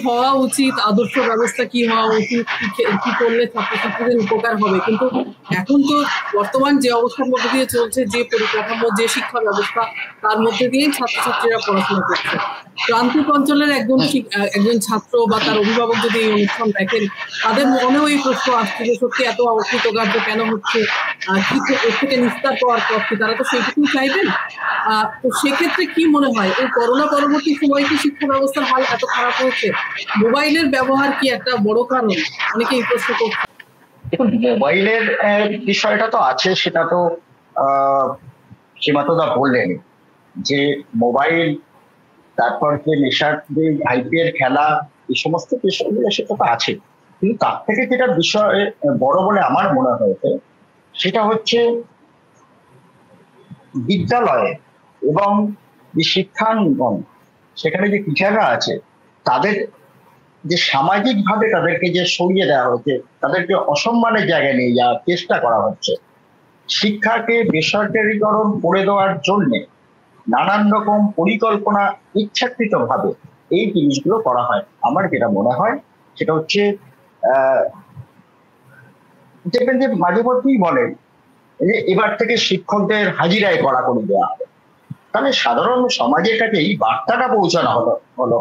হওয়া উচিত, আদর্শ ব্যবস্থা কি হওয়া উচিত, কি করলে ছাত্রছাত্রীদের উপকার হবে, কিন্তু এখন তো বর্তমান যে অবস্থার মধ্যে দিয়ে চলছে, যে পরিকাঠামো, যে শিক্ষা ব্যবস্থা, তার মধ্যে দিয়েই ছাত্রছাত্রীরা পড়াশোনা করছে। প্রান্তিক অঞ্চলের একজন ছাত্র বা তার অভিভাবক যদি এই অনুষ্ঠান দেখেন, তাদের মনেও এই প্রশ্ন আসছে যে সত্যি এত অকৃতকার্য কেন হচ্ছে, কি এর থেকে নিস্তার পাওয়ার পথ কি, তারা তো সেইটুকুই চাইবেন। তো সেক্ষেত্রে কি মনে হয় এই করোনা পরবর্তী সময় কি শিক্ষা ব্যবস্থার হাল এত খারাপ হয়েছে? মোবাইলের ব্যবহার কি একটা বড় কারণ? অনেকে এই প্রশ্ন করছে। দেখুন, মোবাইলের বিষয়টা তো আছে, সেটা তো সীমান্তদা বললেন যে মোবাইল, তারপর যে নেশার যে আইপিএল খেলা, এই সমস্ত বিষয়গুলো সেটা তো আছে, কিন্তু তার থেকে যেটা বিষয় বড় বলে আমার মনে হয়েছে সেটা হচ্ছে বিদ্যালয়ে এবং যে শিক্ষাঙ্গন, সেখানে যে টিচাররা আছে তাদের যে সামাজিক ভাবে তাদেরকে যে সরিয়ে দেওয়া হয়েছে, তাদেরকে অসম্মানের জায়গায় নিয়ে যাওয়ার চেষ্টা করা হচ্ছে, শিক্ষাকে বেসরকারীকরণ করে দেওয়ার জন্য নানান রকম পরিকল্পনা ইচ্ছাকৃত ভাবে এই জিনিসগুলো করা হয়। আমার যেটা মনে হয় সেটা হচ্ছে দেখবেন যে মাঝে মধ্যেই বলেন যে এবার থেকে শিক্ষকদের হাজিরায় কড়াকড়ি দেওয়া হবে, তাহলে সাধারণ সমাজের কাছে এই বার্তাটা পৌঁছানো হলো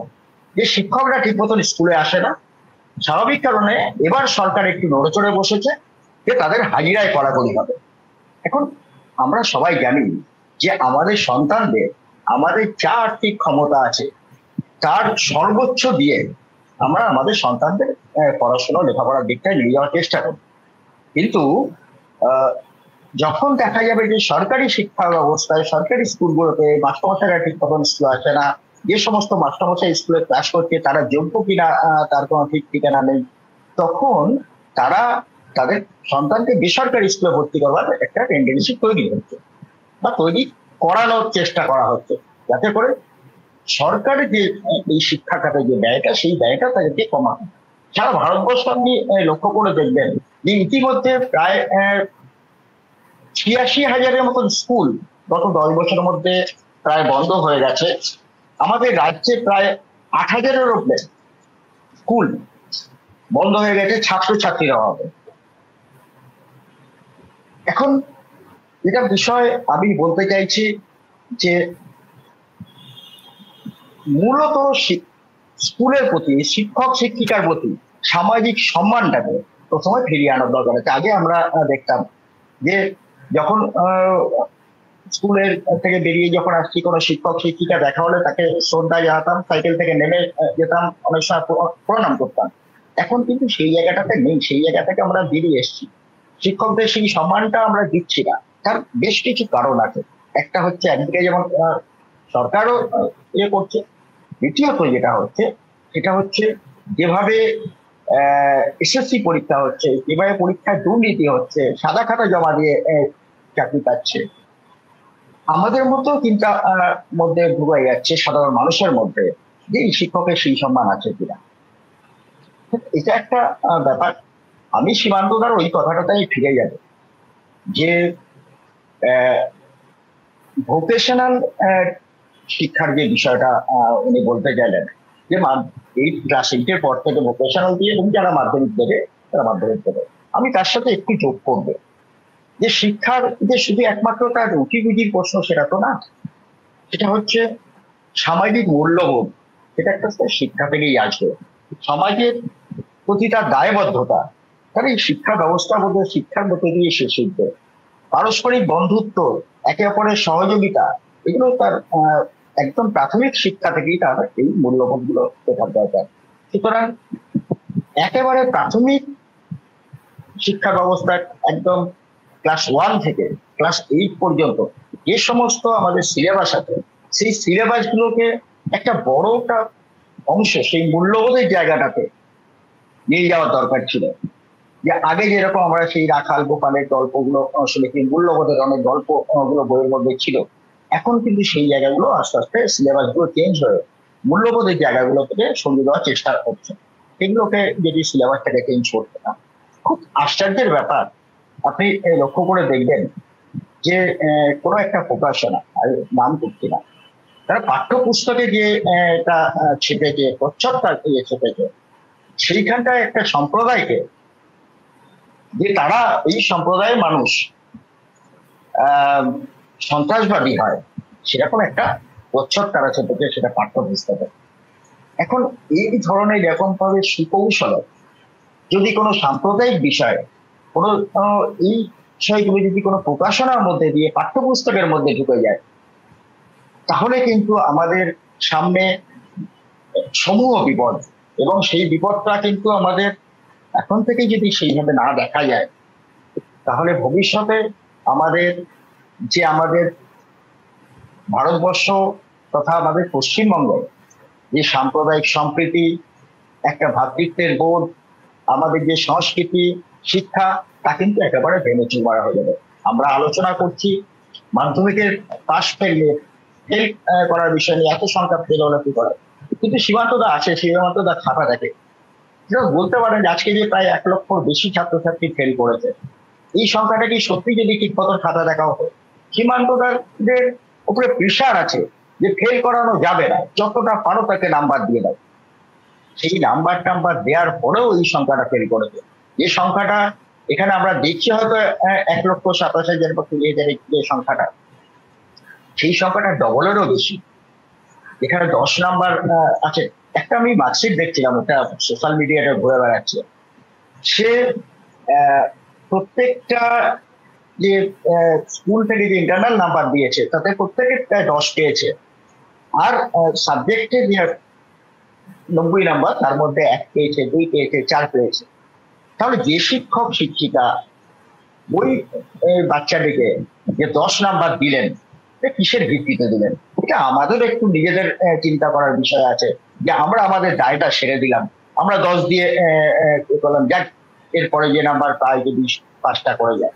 যে শিক্ষকরা ঠিক মতন স্কুলে আসে না, স্বাভাবিক কারণে এবার সরকার একটু নড়েচড়ে বসেছে যে তাদের হাজিরায় কড়াকড়ি হবে। এখন আমরা সবাই জানি যে আমাদের সন্তানদের, আমাদের যা আর্থিক ক্ষমতা আছে তার সর্বোচ্চ দিয়ে আমরা আমাদের সন্তানদের পড়াশোনা লেখাপড়ার দিকটায় নিয়ে যাওয়ার চেষ্টা করি, কিন্তু যখন দেখা যাবে যে সরকারি শিক্ষা ব্যবস্থায়, সরকারি স্কুলগুলোতে মাস্টারমশাইরা ঠিক মতন স্কুলে আসে না, যে সমস্ত মাস্টারমশাই স্কুলে ক্লাস করছে তারা যোগ্য কিনা তার কোনো ঠিক ঠিকানা নেই, তখন তারা তাদের সন্তানকে বেসরকারি স্কুলে ভর্তি করবার একটা টেন্ডেন্সি তৈরি হচ্ছে বা তৈরি করানোর চেষ্টা করা হচ্ছে, যাতে করে সরকারের যে এই শিক্ষা খাতে যে ব্যয়টা, সেই ব্যয়টা তাদেরকে কমানো। সারা ভারতবর্ষ আপনি লক্ষ্য করে দেখবেন যে ইতিমধ্যে প্রায় ৮৬,০০০-এর মতন স্কুল গত 10 বছরের মধ্যে প্রায় বন্ধ হয়ে গেছে। আমাদের রাজ্যে প্রায় ৮,০০০-এর উপরে স্কুল বন্ধ হয়ে গেছে ছাত্রছাত্রীর অভাবে। এখন এটা বিষয় আমি বলতে চাইছি যে মূলত স্কুলের প্রতি, শিক্ষক শিক্ষিকার প্রতি সামাজিক সম্মানটাকে প্রথমে ফিরিয়ে আনার দরকার আছে। আগে আমরা দেখতাম যে যখন স্কুলের থেকে বেরিয়ে যখন আসছি, কোনো শিক্ষক শিক্ষিকা দেখা হলে তাকে শ্রদ্ধা জানাতাম, সাইকেল থেকে নেমে যেতাম, অনেক সময় প্রণাম করতাম। এখন কিন্তু সেই জায়গাটাতে নেই, সেই জায়গা থেকে আমরা বেরিয়ে এসেছি, শিক্ষকদের সেই সম্মানটা আমরা দিচ্ছি না। তার বেশ কিছু কারণ আছে। একটা হচ্ছে একদিকে যেমন সরকারও ইয়ে করছে, দ্বিতীয়ত যেটা হচ্ছে সেটা হচ্ছে যেভাবে এসএসসি পরীক্ষা হচ্ছে, যেভাবে পরীক্ষায় দুর্নীতি হচ্ছে, সাদা খাতা জমা দিয়ে চাকরি পাচ্ছে, আমাদের মতো চিন্তা মধ্যে ঢুকে যাচ্ছে সাধারণ মানুষের মধ্যে যে এই শিক্ষকের সেই সম্মান আছে কিনা। এটা একটা ব্যাপার। আমি সীমান্তদার ওই কথাটাই ফিরে যাব যে ভোকেশনাল শিক্ষার যে বিষয়টা উনি বলতে গেলেন যে এই ক্লাস 8-এর পর থেকে ভোকেশনাল দিয়ে এবং যারা মাধ্যমিক দেবে তারা মাধ্যমিক দেবে। আমি তার সাথে একটু যোগ করবো যে শিক্ষার যে শুধু একমাত্র তার রুচিবুচির প্রশ্ন সেটা তো না, সেটা হচ্ছে সামাজিক মূল্যবোধ, সেটা একটা শিক্ষা থেকেই আসবে। সমাজের প্রতি তার দায়বদ্ধতা তার এই শিক্ষা ব্যবস্থার মধ্যে, শিক্ষার মধ্যে দিয়ে সে শিখবে। পারস্পরিক বন্ধুত্ব, একে অপরের সহযোগিতা, এগুলো তার একদম প্রাথমিক শিক্ষা থেকেই তার এই মূল্যবোধ গুলো শেখার দরকার। সুতরাং একেবারে প্রাথমিক শিক্ষা ব্যবস্থা একদম ক্লাস 1 থেকে ক্লাস 8 পর্যন্ত যে সমস্ত আমাদের সিলেবাস আছে, সেই সিলেবাস গুলোকে একটা বড়টা অংশ সেই মূল্যবোধের জায়গাটাতে নিয়ে যাওয়ার দরকার ছিল। যে আগে যেরকম আমরা সেই রাখাল গোপালের গল্পগুলো শুনেছি, মূল্যবোধের অনেক গল্প গুলো বইয়ের মধ্যে ছিল, এখন কিন্তু সেই জায়গাগুলো আস্তে আস্তে সিলেবাস গুলো চেঞ্জ হয়ে মূল্যবোধের জায়গাগুলো থেকে সরিয়ে দেওয়ার চেষ্টা করছে। এগুলোকে যদি সিলেবাসটাকে চেঞ্জ করতে না, খুব আশ্চর্যের ব্যাপার। আপনি লক্ষ্য করে দেখবেন যে কোনো একটা প্রকাশনা, নাম করছি না, তারা পাঠ্যপুস্তকে যে এটা ছেপেছে, প্রচ্ছদটা ছেপেছে, সেইখানটায় একটা সম্প্রদায়কে, যে তারা এই সম্প্রদায়ের মানুষ সন্ত্রাসবাদী হয়, সেরকম একটা প্রচ্ছদ তারা ছেপেছে সেটা পাঠ্যপুস্তকে। এখন এই ধরনের এরকম ভাবে সুকৌশলে যদি কোনো সাম্প্রদায়িক বিষয়, কোনো এই বিষয়গুলো যদি কোনো প্রকাশনার মধ্যে দিয়ে পাঠ্যপুস্তকের মধ্যে ঢুকে যায়, তাহলে কিন্তু আমাদের সামনে সমূহ বিপদ, এবং সেই বিপদটা কিন্তু আমাদের এখন থেকে যদি সেইভাবে না দেখা যায়, তাহলে ভবিষ্যতে আমাদের ভারতবর্ষ তথা আমাদের পশ্চিমবঙ্গে যে সাম্প্রদায়িক সম্প্রীতি, একটা ভ্রাতৃত্বের বোধ, আমাদের যে সংস্কৃতি, শিক্ষা, তা কিন্তু একেবারে ভেঙে চুরমারা হয়ে যাবে। আমরা আলোচনা করছি মাধ্যমিকের পাশ ফেল করার বিষয় নিয়ে, এত সংখ্যা ফেল হলে কি করে, কিন্তু সীমান্তদা আছে, সীমান্তদা খাতা দেখে বলতে পারেন যে আজকে যে প্রায় 1 লক্ষ বেশি ছাত্রছাত্রী ফেল করেছে, এই সংখ্যাটা কি সত্যি যদি ঠিক মতো খাতা দেখা হতো? সীমান্তদারদের উপরে প্রেশার আছে যে ফেল করানো যাবে না, যতটা পারো তাকে নাম্বার দিয়ে দাও। সেই নাম্বার দেওয়ার পরেও এই সংখ্যাটা ফেল করেছে। যে সংখ্যাটা এখানে আমরা দেখছি হয়তো 1,27,000 বা 20,000 যে সংখ্যাটা, সেই সংখ্যাটা ডবলেরও বেশি। এখানে 10 নাম্বার আছে। একটা আমি মার্কশিট দেখছিলাম, একটা সোশ্যাল মিডিয়াতে ঘুরে বেড়াচ্ছে, সে প্রত্যেকটা যে স্কুল থেকে যে ইন্টারনাল নাম্বার দিয়েছে তাতে প্রত্যেকে প্রায় 10 পেয়েছে, আর সাবজেক্টে যে 90 নাম্বার, তার মধ্যে 1 পেয়েছে, 2 পেয়েছে, 4 পেয়েছে। তাহলে যে শিক্ষক শিক্ষিকা ওই বাচ্চাটিকে যে 10 নাম্বার দিলেন, কিসের ভিত্তিতে দিলেন? এটা আমাদের একটু নিজেদের চিন্তা করার বিষয় আছে, যে আমরা আমাদের দায়টা সেরে দিলাম, আমরা 10 দিয়ে করলাম, যাক এরপরে যে নাম্বার পাই যদি 5টা করে যায়,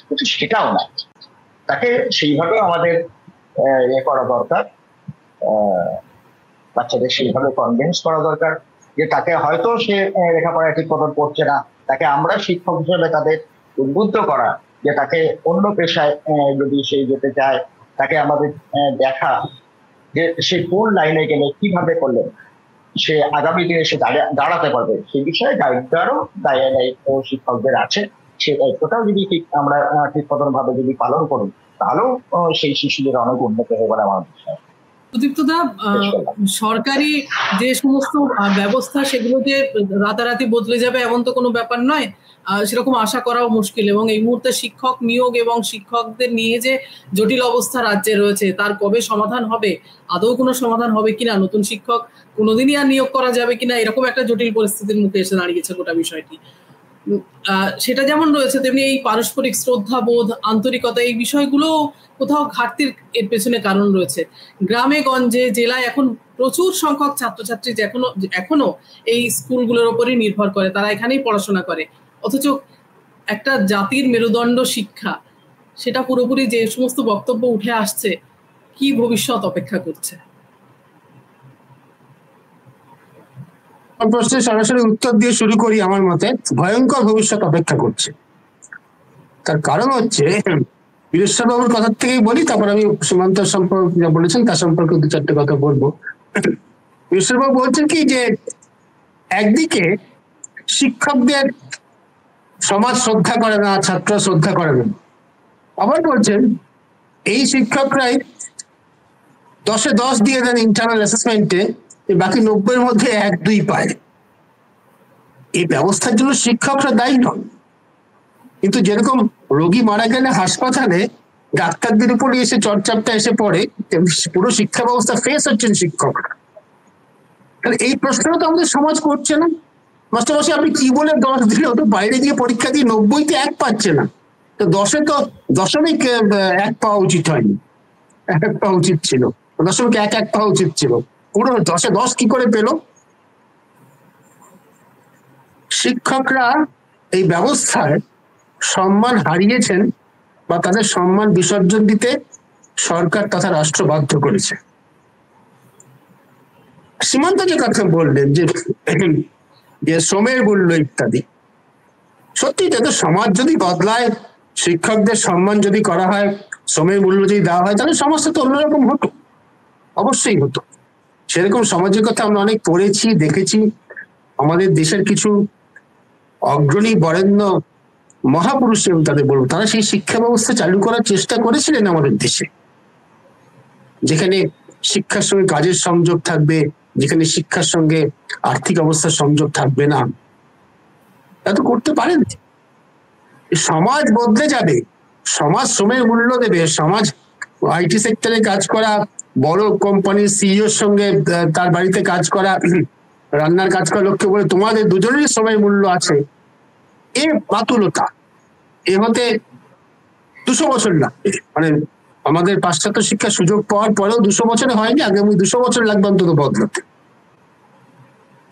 কিন্তু সেটাও না। তাকে সেইভাবে আমাদের করা দরকার, বাচ্চাদের সেইভাবে কনভিন্স করা দরকার যে তাকে হয়তো সে লেখাপড়া ঠিক মতন করছে না, তাকে আমরা শিক্ষক হিসেবে তাদের উদ্বুদ্ধ করা যে তাকে অন্য পেশায় যদি সে যেতে চায়, তাকে আমাদের দেখা যে সে কোন লাইনে গেলে কিভাবে করলে সে আগামী দিনে সে দাঁড়াতে পারবে, সেই বিষয়ে দায়িত্বও দায়িত্ব শিক্ষকদের আছে। সে দায়িত্বটাও যদি ঠিক আমরা ঠিক মতন ভাবে যদি পালন করি, তাহলেও সেই শিশুদের অনেক উন্নত হবে বলে আমার বিশ্বাস। সুদীপ্তদা, সরকারি যে সমস্ত ব্যবস্থা সেগুলো যে রাতারাতি বদলে যাবে এমন তো কোনো ব্যাপার নয়, সেরকম আশা করাও মুশকিল। এবং এই মুহূর্তে শিক্ষক নিয়োগ এবং শিক্ষকদের নিয়ে যে জটিল অবস্থা রাজ্যে রয়েছে, তার কবে সমাধান হবে, আদৌ কোনো সমাধান হবে কিনা, নতুন শিক্ষক কোনোদিনই আর নিয়োগ করা যাবে কিনা, এরকম একটা জটিল পরিস্থিতির মুখে এসে দাঁড়িয়েছে গোটা বিষয়টি। সেটা যেমন রয়েছে, তেমনি এই পারস্পরিক শ্রদ্ধাবোধ, আন্তরিকতা, এই বিষয়গুলো কোথাও ঘাটতির এর পেছনে কারণ রয়েছে। গ্রামে গঞ্জে জেলায় এখন প্রচুর সংখ্যক ছাত্রছাত্রী এখনো এই স্কুলগুলোর উপরই নির্ভর করে, তারা এখানেই পড়াশোনা করে, অথচ একটা জাতির মেরুদণ্ড শিক্ষা, সেটা পুরোপুরি যে সমস্ত বক্তব্য উঠে আসছে, কি ভবিষ্যৎ অপেক্ষা করছে? প্রশ্নের সরাসরি উত্তর দিয়ে শুরু করি। আমার মতে ভয়ঙ্কর ভবিষ্যৎ অপেক্ষা করছে। তার কারণ হচ্ছে, বীরেশ্বর বাবুর কথা থেকেই বলি, তারপর আমি সীমান্ত সম্পর্কে যা বলেছেন তার সম্পর্কে 2-4টে কথা বলবো। বীরেশ্বর বাবু বলছেন কি, যে একদিকে শিক্ষকদের সমাজ শ্রদ্ধা করে না, ছাত্র শ্রদ্ধা করে না, আবার বলছেন এই শিক্ষকরাই 10-এ 10 দিয়ে দেন ইন্টারনাল অ্যাসেসমেন্টে, বাকি 90-এর মধ্যে 1-2 পায়। এই ব্যবস্থার জন্য শিক্ষকরা দায়ী নন, কিন্তু যেরকম রোগী মারা গেলে হাসপাতালে ডাক্তারদের উপরে এসে চর্চাপটা এসে পড়ে, পুরো শিক্ষা ব্যবস্থা ফেস হচ্ছেন শিক্ষকরা। তাহলে এই প্রশ্নটা তো আমাদের সমাজ করছে না। মাস্টারমশাই আপনি কি বলে 10 দিলে, তো বাইরে গিয়ে পরীক্ষা দিয়ে 90-তে 1 পাচ্ছে না, তো 10-এ তো 0.1 পাওয়া উচিত হয়নি, 1 পাওয়া উচিত ছিল, 0.11 পাওয়া উচিত ছিল, পুরো 10-এ 10 কি করে পেল? শিক্ষকরা এই ব্যবস্থায় সম্মান হারিয়েছেন, বা তাদের সম্মান বিসর্জন দিতে সরকার তথা রাষ্ট্র বাধ্য করেছে। সীমান্ত যে কথা বললেন যে শ্রমের মূল্য ইত্যাদি, সত্যি তো সমাজ যদি বদলায়, শিক্ষকদের সম্মান যদি করা হয়, শ্রমের মূল্য যদি দেওয়া হয়, তাহলে সমাজটা তো অন্যরকম হতো। অবশ্যই হতো। সেরকম সমাজের কথা আমরা অনেক পড়েছি, দেখেছি। আমাদের দেশের কিছু অগ্রণী বরেণ্য মহাপুরুষ এবং তাদের বলবো, তারা সেই শিক্ষা ব্যবস্থা চালু করার চেষ্টা করেছিলেন আমাদের দেশে, যেখানে শিক্ষার সঙ্গে কাজের সংযোগ থাকবে, যেখানে শিক্ষার সঙ্গে আর্থিক অবস্থার সংযোগ থাকবে না। তা তো করতে পারেন। সমাজ বদলে যাবে, সমাজ শ্রমের মূল্য দেবে। সমাজ আইটি সেক্টরে কাজ করা, বড় কোম্পানির সিইওর সঙ্গে তার বাড়িতে কাজ করা, রান্নার কাজ করা লোককে বলে তোমাদের দুজনেরই শ্রমের মূল্য আছে, এ বাতুলতা। এ হতে 200 বছর লাগবে। মানে আমাদের পাশ্চাত্য শিক্ষার সুযোগ পাওয়ার পরেও 200 বছরে হয়নি, আগামী 200 বছর লাগবে অন্তত বদলাতে।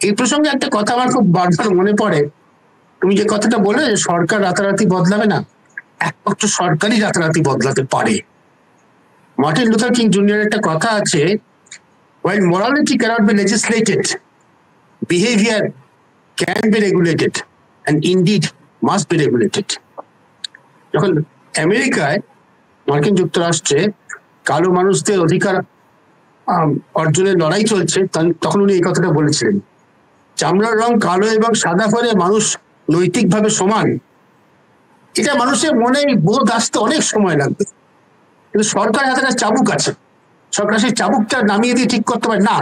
এই প্রসঙ্গে একটা কথা আমার খুব বারবার মনে পড়ে। তুমি যে কথাটা বলে সরকার রাতারাতি বদলাবে না, একমাত্র সরকারই রাতারাতি বদলাতে পারে। মার্টিন লুথার কিং জুনিয়র একটা কথা আছে, while morality cannot be legislated, behavior can be regulated and indeed must be regulated. যখন আমেরিকায়, মার্কিন যুক্তরাষ্ট্রে কালো মানুষদের অধিকার অর্জনের লড়াই চলছে, তখন উনি এই কথাটা বলেছিলেন, চামড়ার রং কালো এবং সাদা হলে মানুষ নৈতিকভাবে সমান। এটা মানুষের মনে বোধ আসতে অনেক সময় লাগবে, কিন্তু সরকার হাতে একটা চাবুক আছে। সরকার সেই চাবুকটা নামিয়ে দিয়ে ঠিক করতে পারে না,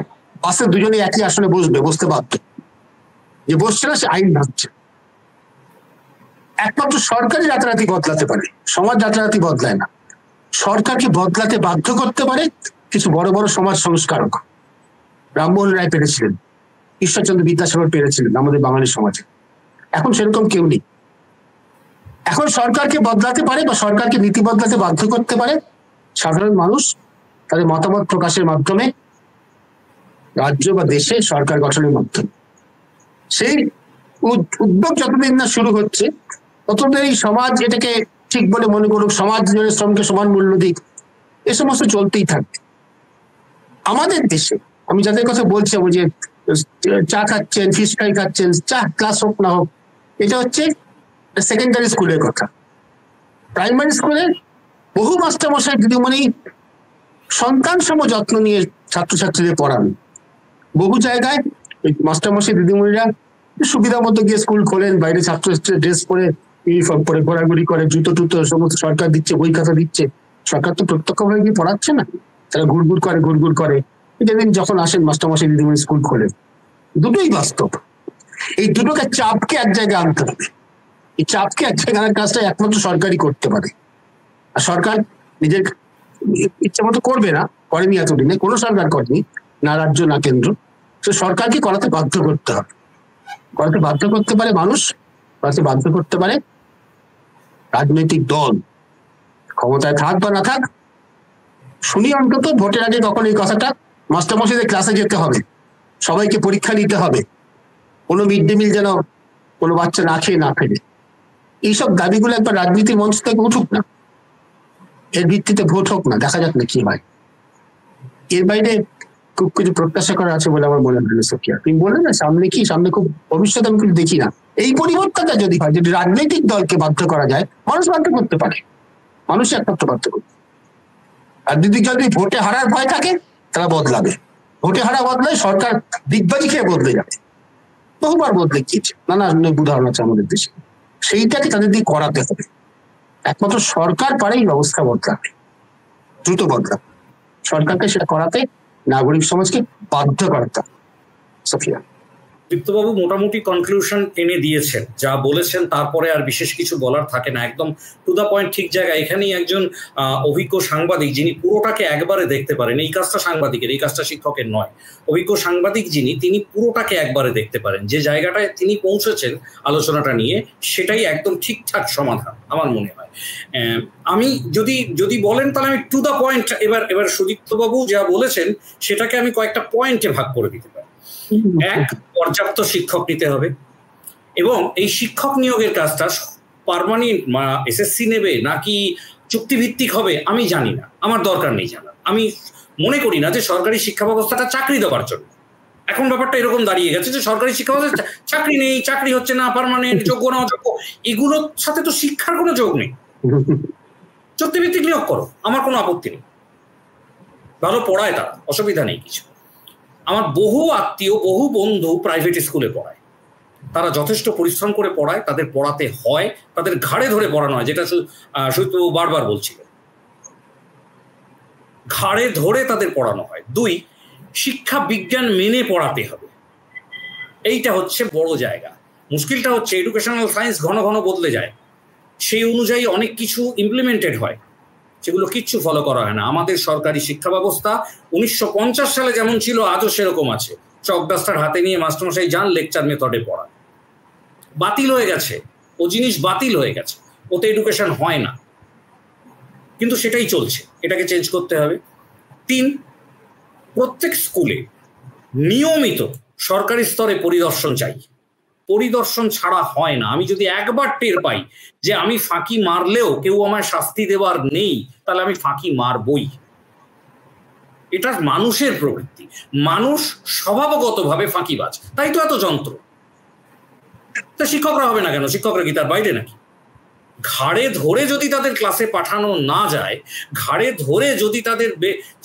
বাসে দুজনে একই আসনে বসতে বাধ্য। যে বসছে না সে আইন ভাঙছে। একমাত্র সরকারই রাতারাতি বদলাতে পারে, সমাজ রাতারাতি বদলায় না। সরকারকে বদলাতে বাধ্য করতে পারে কিছু বড় বড় সমাজ সংস্কারক। রামমোহন রায় পেরেছিলেন, ঈশ্বরচন্দ্র বিদ্যাসাগর পেরেছিলেন আমাদের বাঙালি সমাজে। এখন সেরকম কেউ নেই। এখন সরকারকে বদলাতে পারে বা সরকারকে নীতি বদলাতে বাধ্য করতে পারে সাধারণ মানুষ তাদের মতামত প্রকাশের মাধ্যমে, রাজ্য বা দেশে সরকার গঠনের মাধ্যমে। সেই উদ্যোগ যতদিন না শুরু হচ্ছে ততদিন এই সমাজ এটাকে ঠিক বলে মনে করুক, সমাজ জুড়ে শ্রমকে সমান মূল্য দিক, এ সমস্ত চলতেই থাকবে। আমাদের দেশে আমি যাদের কথা বলছি, যে চা খাচ্ছেন, ফিশ ফ্রাই খাচ্ছেন, চা ক্লাস হোক না হোক, এটা হচ্ছে সেকেন্ডারি স্কুলের কথা। প্রাইমারি স্কুলে বহু মাস্টারমশাই দিদিমণি সন্তান সম যত্ন নিয়ে ছাত্রছাত্রীদের পড়ান। বহু জায়গায় মাস্টারমশাই দিদিমণিরা সুবিধা মতো গিয়ে স্কুল খোলেন, বাইরে ছাত্রছাত্রীরা ড্রেস পরে ইউনিফর্ম পরে ঘোরাঘুরি করে, জুতো টুতো সমস্ত সরকার দিচ্ছে, বই খাতা দিচ্ছে। সরকার তো প্রত্যক্ষভাবে গিয়ে পড়াচ্ছে না, তারা ঘুরঘুর করে। এটা দিন যখন আসেন মাস্টারমশাই দিদিমণি স্কুল খোলেন। দুটোই বাস্তব। এই দুটোকে চাপকে এক জায়গায় আনতে হবে। এই চাপকে এক জায়গায় আনার কাজটা একমাত্র সরকারই করতে পারে। আর সরকার নিজের ইচ্ছা মতো করবে না, করেনি এতদিনে, কোনো সরকার করেনি, না রাজ্য না কেন্দ্র। তো সরকারকে করাতে বাধ্য করতে হবে। করাতে বাধ্য করতে পারে মানুষ, করাতে বাধ্য করতে পারে রাজনৈতিক দল, ক্ষমতায় থাক বা না থাক। শুনি অন্তত ভোটের আগে কখন এই কথাটা, মাস্টারমশাইদের ক্লাসে যেতে হবে, সবাইকে পরীক্ষা নিতে হবে, কোনো মিড ডে মিল যেন কোনো বাচ্চা না খেয়ে না ফেলে। এইসব দাবিগুলো একবার রাজনীতির মঞ্চ থেকে উঠুক না, এর ভিত্তিতে ভোট হোক না, দেখা যাক না কি হয়। এর বাইরে খুব কিছু প্রত্যাশা করা আছে বলে আমার মনে হয়। সকিয়া, তুমি বললে না সামনে খুব ভবিষ্যৎ আমি কিছু দেখি না। এই পরিবর্তনটা যদি হয়, যদি রাজনৈতিক দলকে বাধ্য করা যায়, মানুষ বাধ্য করতে পারে, মানুষই একমাত্র বাধ্য করবে। আর যদি ভোটে হারার ভয় থাকে তারা বদলাবে। ভোটে হারা বদলায়, সরকার দিগবাজি খেয়ে বদলে যাবে, বহুবার বদলে গিয়েছে, নানা উদাহরণ আছে আমাদের দেশে। সেইটাকে তাদের দিয়ে করাতে হবে। একমাত্র সরকার পারেই ব্যবস্থা বদলাবে, দ্রুত বদলাবে। সরকারকে সেটা করাতে নাগরিক সমাজকে বাধ্য করতে হবে। সফিয়া, দীপ্তবাবু মোটামুটি কনক্লুশন টেনে দিয়েছেন, যা বলেছেন তারপরে আর বিশেষ কিছু বলার থাকে না, একদম টু দ্য পয়েন্ট, ঠিক জায়গায়। এখানেই একজন অভিজ্ঞ সাংবাদিক যিনি পুরোটাকে একবারে দেখতে পারেন, এই কাজটা সাংবাদিকের, এই কাজটা শিক্ষকের নয়, অভিজ্ঞ সাংবাদিক তিনি পুরোটাকে একবারে দেখতে পারেন। যে জায়গাটায় তিনি পৌঁছেছেন আলোচনাটা নিয়ে, সেটাই একদম ঠিকঠাক সমাধান আমার মনে হয়। আমি যদি বলেন তাহলে আমি টু দ্য পয়েন্ট এবার সুদীপ্তবাবু যা বলেছেন সেটাকে আমি কয়েকটা পয়েন্টে ভাগ করে দিতে পারি। এক, পর্যাপ্ত শিক্ষক নিতে হবে, এবং এই শিক্ষক নিয়োগের কাজটা পার্মানেন্ট এসএসসি নেবে নাকি চুক্তিভিত্তিক হবে আমি জানি না, আমার দরকার নেই জানা। আমি মনে করি না যে সরকারি শিক্ষা ব্যবস্থাটা চাকরি দেওয়ার জন্য। এখন ব্যাপারটা এরকম দাঁড়িয়ে গেছে যে সরকারি শিক্ষা ব্যবস্থা চাকরি নেই, চাকরি হচ্ছে না, পার্মানেন্ট, যোগ্য না অযোগ্য, এগুলোর সাথে তো শিক্ষার কোনো যোগ নেই। চুক্তিভিত্তিক নিয়োগ করো, আমার কোনো আপত্তি নেই। ভালো পড়ায়, তারা অসুবিধা নেই কিছু। আমার বহু আত্মীয়, বহু বন্ধু প্রাইভেট স্কুলে পড়ায়, তারা যথেষ্ট পরিশ্রম করে পড়ায়, তাদের পড়াতে হয়, তাদের ঘাড়ে ধরে পড়ানো হয়, যেটা সুজিতবাবু বারবার বলছিলেন, ঘাড়ে ধরে তাদের পড়ানো হয়। 2, শিক্ষা বিজ্ঞান মেনে পড়াতে হবে, এইটা হচ্ছে বড় জায়গা। মুশকিলটা হচ্ছে এডুকেশনাল সায়েন্স ঘন ঘন বদলে যায়, সেই অনুযায়ী অনেক কিছু ইমপ্লিমেন্টেড হয়, সেগুলো কিচ্ছু ফলো করা হয় না। আমাদের সরকারি শিক্ষা ব্যবস্থা 1950 সালে যেমন ছিল আজও সেরকম আছে। চক ডাস্টার হাতে নিয়ে মাস্টারমশাই যান, লেকচার মেথডে পড়া। বাতিল হয়ে গেছে, ও জিনিস বাতিল হয়ে গেছে, ওতে এডুকেশন হয় না, কিন্তু সেটাই চলছে, এটাকে চেঞ্জ করতে হবে। 3, প্রত্যেক স্কুলে নিয়মিত সরকারি স্তরে পরিদর্শন চাই, পরিদর্শন ছাড়া হয় না। আমি যদি একবার টের পাই যে আমি ফাঁকি মারলেও কেউ আমায় শাস্তি দেওয়ার নেই, তাহলে আমি ফাঁকি মারবই। এটা মানুষের প্রবৃত্তি, মানুষ স্বভাবগতভাবে ফাঁকিবাজ, তাই তো এত যন্ত্র। তা শিক্ষকরা হবে না কেন? শিক্ষকরা কি তার বাইরে নাকি? ঘাড়ে ধরে যদি তাদের ক্লাসে পাঠানো না যায়, ঘাড়ে ধরে যদি তাদের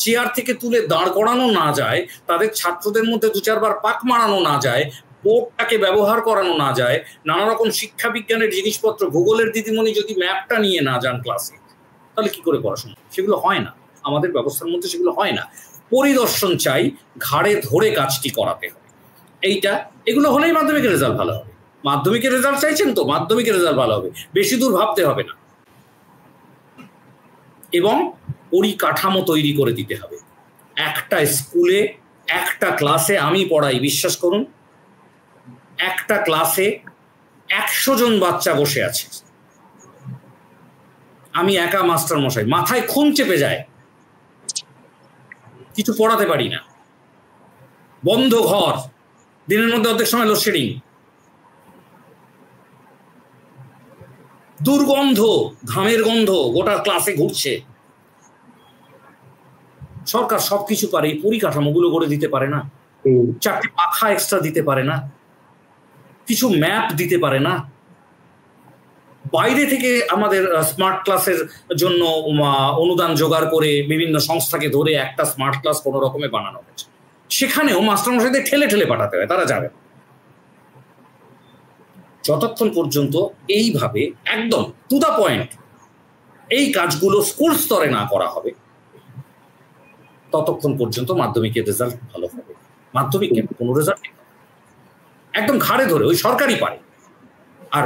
চেয়ার থেকে তুলে দাঁড় করানো না যায়, তাদের ছাত্রদের মধ্যে 2-4 বার পাক মারানো না যায়, বোর্ডটাকে ব্যবহার করানো না যায়, নানা রকম শিক্ষা বিজ্ঞানের জিনিসপত্র, ভূগোলের দিদিমণি যদি ম্যাপটা নিয়ে না যান ক্লাসে, তাহলে কি করে পড়াশোনা? সেগুলো হয় না, আমাদের ব্যবস্থার মধ্যে সেগুলো হয় না। পরিদর্শন চাই, ঘাড়ে ধরে কাজটি করাতে হবে। এগুলো হলেই মাধ্যমিকের রেজাল্ট ভালো হবে। মাধ্যমিকের রেজাল্ট চাইছেন তো, মাধ্যমিকের রেজাল্ট ভালো হবে, বেশি দূর ভাবতে হবে না। এবং পরিকাঠামো তৈরি করে দিতে হবে। একটা স্কুলে, একটা ক্লাসে আমি পড়াই, বিশ্বাস করুন, একটা ক্লাসে 100 জন বাচ্চা বসে আছে, আমি একা মাস্টার মশাই, মাথায় খুন চেপে যায়, কিছু পড়াতে পারি না। বন্ধ ঘর, দিনের মধ্যে অর্ধেক সময় লোডশেডিং, দুর্গন্ধ, ঘামের গন্ধ গোটা ক্লাসে ঘুরছে। সরকার সবকিছু পারে, এই পরিকাঠামোগুলো করে দিতে পারে না, 4টে পাখা এক্সট্রা দিতে পারে না, কিছু ম্যাপ দিতে পারে না। বাইরে থেকে আমাদের স্মার্ট ক্লাসের জন্য অনুদান জোগাড় করে বিভিন্ন সংস্থাকে ধরে একটা স্মার্ট ক্লাস কোনো রকমে বানানো হয়েছে, সেখানেও মাস্টারমশাইদের ঠেলে ঠেলে পাঠাতে হয়, তারা যাবে না। যতক্ষণ পর্যন্ত এইভাবে একদম টু দা পয়েন্ট এই কাজগুলো স্কুল স্তরে না করা হবে, ততক্ষণ পর্যন্ত মাধ্যমিকের রেজাল্ট ভালো হবে। মাধ্যমিক কোনো রেজাল্ট একদম ঘাড়ে ধরে ওই সরকারি পারে। আর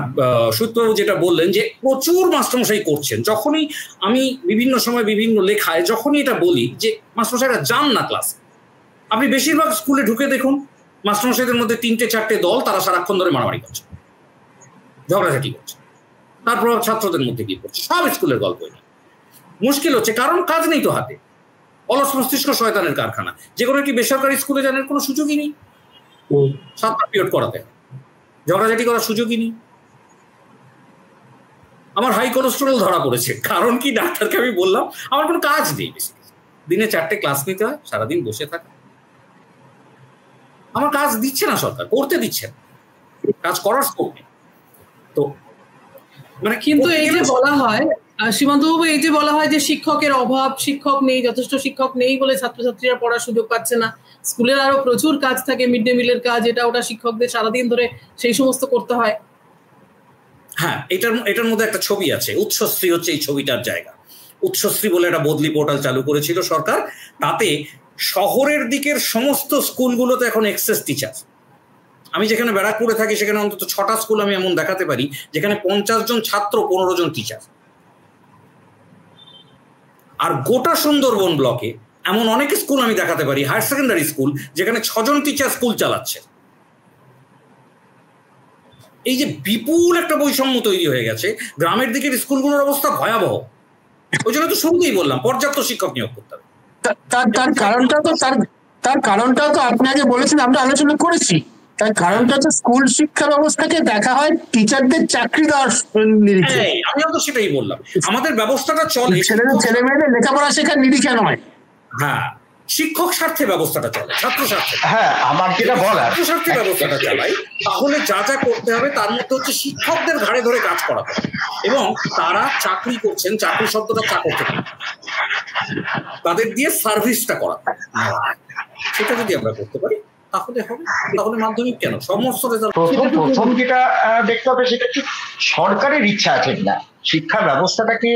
সুজিতবাবু যেটা বললেন যে প্রচুর মাস্টারমশাই করছেন, যখনই আমি বিভিন্ন সময় বিভিন্ন লেখায় যখনই এটা বলি যে মাস্টারমশাইরা যান না ক্লাসে, আপনি বেশিরভাগ স্কুলে ঢুকে দেখুন মাস্টারমশাইদের মধ্যে 3-4টে দল, তারা সারাক্ষণ ধরে মারামারি করছে, ঝগড়াঝাটি করছে, তারপর ছাত্রদের মধ্যে কি করছে, সব স্কুলের গল্প। এটা মুশকিল হচ্ছে কারণ কাজ নেই তো হাতে, অলস মস্তিষ্ক শয়তানের কারখানা। যে কোনো একটি বেসরকারি স্কুলে জানার কোনো সুযোগই নেই, 7টা পিরিয়ড করাতে হয়, ঝগড়াঝাটি করার সুযোগই নেই। আমার হাই কোলেস্টেরল ধরা পড়েছে, কারণ কি ডাক্তারকে আমি বললাম আমার কোনো কাজ নেই, বেশি দিনে 4টে ক্লাস নিতে হয়, সারাদিন বসে থাকা, আমার কাজ দিচ্ছে না সরকার, করতে দিচ্ছে না, কাজ করার স্কোপ নেই। তো মানে কিন্তু এই যে বলা হয় সীমান্তবাবু, এই যে বলা হয় যে শিক্ষকের অভাব, শিক্ষক নেই, যথেষ্ট শিক্ষক নেই বলে ছাত্রছাত্রীরা পড়ার সুযোগ পাচ্ছে না, স্কুলের আরো প্রচুর কাজ থাকে, মিড ডে মিলের কাজ, এটা ওটা শিক্ষকদের সারাদিন ধরে সেই সমস্ত করতে হয়। হ্যাঁ, এটার মধ্যে একটা ছবি আছে, উৎসশ্রী হচ্ছে এই ছবিটার জায়গা। উৎসশ্রী বলে একটা বদলি পোর্টাল চালু করেছিল সরকার, তাতে শহরের দিকের সমস্ত স্কুলগুলোতে এখন এক্সেস টিচার। আমি যেখানে ব্যারাকপুরে থাকি সেখানে অন্তত 6টা স্কুল আমি এমন দেখাতে পারি যেখানে 50 জন ছাত্র, 15 জন টিচার। আর গোটা সুন্দরবন ব্লকে এমন অনেক স্কুল আমি দেখাতে পারি, হায়ার সেকেন্ডারি স্কুল, যেখানে 6 জন টিচার স্কুল চালাচ্ছে। এই যে বিপুল একটা বৈষম্য তৈরি হয়ে গেছে, গ্রামের দিকের স্কুলগুলোর অবস্থা ভয়াবহ। ওই জন্য তো শুরুতেই বললাম পর্যাপ্ত শিক্ষক নিয়োগ করতে হবে। তার কারণটা তো আপনি আগে বলেছেন, আমরা আলোচনা করেছি। তার কারণটা হচ্ছে স্কুল শিক্ষা ব্যবস্থাকে দেখা হয় টিচারদের চাকরি দেওয়ার নিরিখে। আমিও তো সেটাই বললাম, আমাদের ব্যবস্থাটা চলে ছেলে মেয়েদের লেখাপড়া শেখার নিরিখে নয়। হ্যাঁ, শিক্ষক স্বার্থে ব্যবস্থাটা চলে, ছাত্র স্বার্থে। হ্যাঁ, আমার যেটা বলার, ছাত্র স্বার্থে ব্যবস্থাটা চালাই, তাহলে যা যা করতে হবে তার মধ্যে হচ্ছে শিক্ষকদের ঘাড়ে ধরে কাজ করাতে, এবং তারা চাকরি করছেন, চাকরি শব্দটা চাকর থেকে, তাদের দিয়ে সার্ভিসটা করা, সেটা যদি আমরা করতে পারি তাহলে হবে। তাহলে মাধ্যমিক কেন, সমস্ত রেজাল্ট। প্রথম যেটা দেখতে হবে সেটা কি সরকারের ইচ্ছা আছে কিনা শিক্ষা ব্যবস্থাটাকে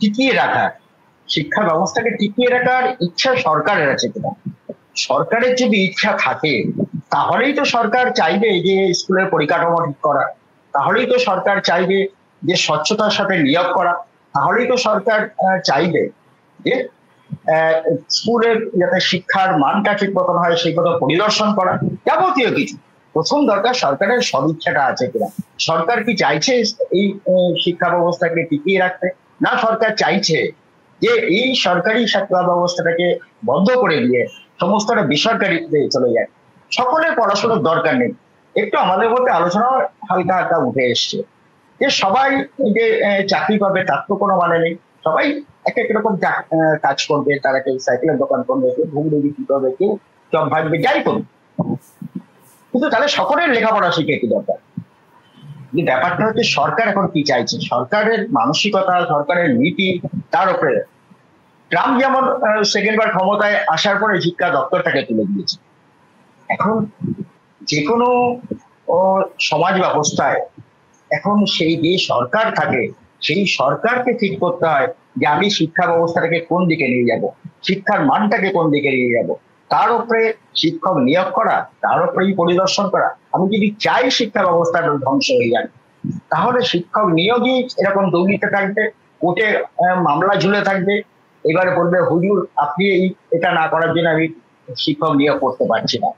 টিকিয়ে রাখার, শিক্ষা ব্যবস্থাকে টিকিয়ে রাখার ইচ্ছা সরকারের আছে কিনা। সরকারের যদি ইচ্ছা থাকে তাহলেই তো সরকার চাইবে যে স্কুলের পরিকাঠামো ঠিক করা, তাহলেই তো সরকার চাইবে যে স্বচ্ছতার সাথে নিয়োগ করা, তাহলেই তো সরকার চাইবে যে স্কুলের যাতে শিক্ষার মানটা ঠিক মতন হয় সেই কথা পরিদর্শন করা, যাবতীয় কিছু। প্রথম দরকার সরকারের সদিচ্ছাটা আছে কিনা, সরকার কি চাইছে এই শিক্ষা ব্যবস্থাকে টিকিয়ে রাখতে, না সরকার চাইছে যে এই সরকারি শিক্ষা ব্যবস্থাটাকে বন্ধ করে দিয়ে সমস্তটা বেসরকারিতে চলে যায়। সকলের পড়াশোনার দরকার নেই। একটু আমাদের মধ্যে আলোচনা হালকা হালকা উঠে এসছে যে সবাই যে চাকরি পাবে তার তো কোনো মানে নেই, সবাই এক এক রকম কাজ করবে, তারা কেউ সাইকেলের দোকান করবে, কেউ ঘুগনি বিক্রি করবে, কেউ চপ ভাজবে, যাই করবে, কিন্তু তাহলে সকলের লেখাপড়া শিখে কি দরকার। ব্যাপারটা হচ্ছে সরকার এখন কি চাইছে, সরকারের মানসিকতা, সরকারের নীতি, তার উপরে। ট্রাম্প যেমন সেকেন্ডবার ক্ষমতায় আসার পরে শিক্ষা দপ্তরটাকে তুলে দিয়েছে। এখন যে কোনো সমাজ ব্যবস্থায় এখন সেই যে সরকার থাকে সেই সরকারকে ঠিক করতে হয় যে আমি শিক্ষা ব্যবস্থাটাকে কোন দিকে নিয়ে যাব, শিক্ষার মানটাকে কোন দিকে নিয়ে যাব, তার উপরে শিক্ষক নিয়োগ করা, তার উপরেই পরিদর্শন করা। আমি যদি চাই শিক্ষা ব্যবস্থাটা ধ্বংস হয়ে যায়, তাহলে শিক্ষক নিয়োগই এরকম দুর্নীতি থাকবে, কোর্টে মামলা ঝুলে থাকবে, এবারে বলবে হুজুর আপনি এটা না করার জন্য আমি শিক্ষক নিয়োগ করতে পারছি না।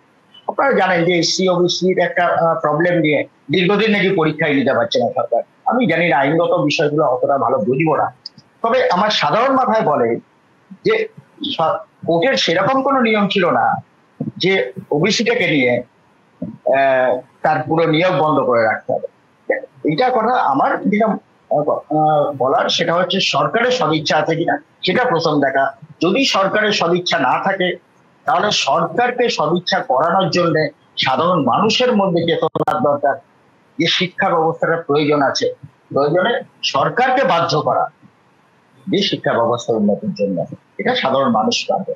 আপনারা জানেন যে এসসি ওবিসির একটা প্রবলেম নিয়ে দীর্ঘদিন নাকি পরীক্ষায় নিতে পারছে না সরকার। আমি জানি না, আইনগত বিষয়গুলো অতটা ভালো বুঝবো না, তবে আমার সাধারণ মাথায় বলে যে কোর্টের সেরকম কোনো নিয়ম ছিল না যে ওবিসিটাকে নিয়ে তার পুরো নিয়োগ বন্ধ করে রাখতে হবে। এইটা কথা আমার যেটা বলার সেটা হচ্ছে সরকারের সদিচ্ছা আছে কিনা সেটা প্রথম দেখা। যদি সরকারের সদিচ্ছা না থাকে তাহলে সরকারকে সদিচ্ছা করানোর জন্য সাধারণ মানুষের মধ্যে চেতনার দরকার যে শিক্ষা ব্যবস্থাটার প্রয়োজন আছে, প্রয়োজনে সরকারকে বাধ্য করা যে শিক্ষা ব্যবস্থা উন্নতির জন্য, এটা সাধারণ মানুষ পাবে।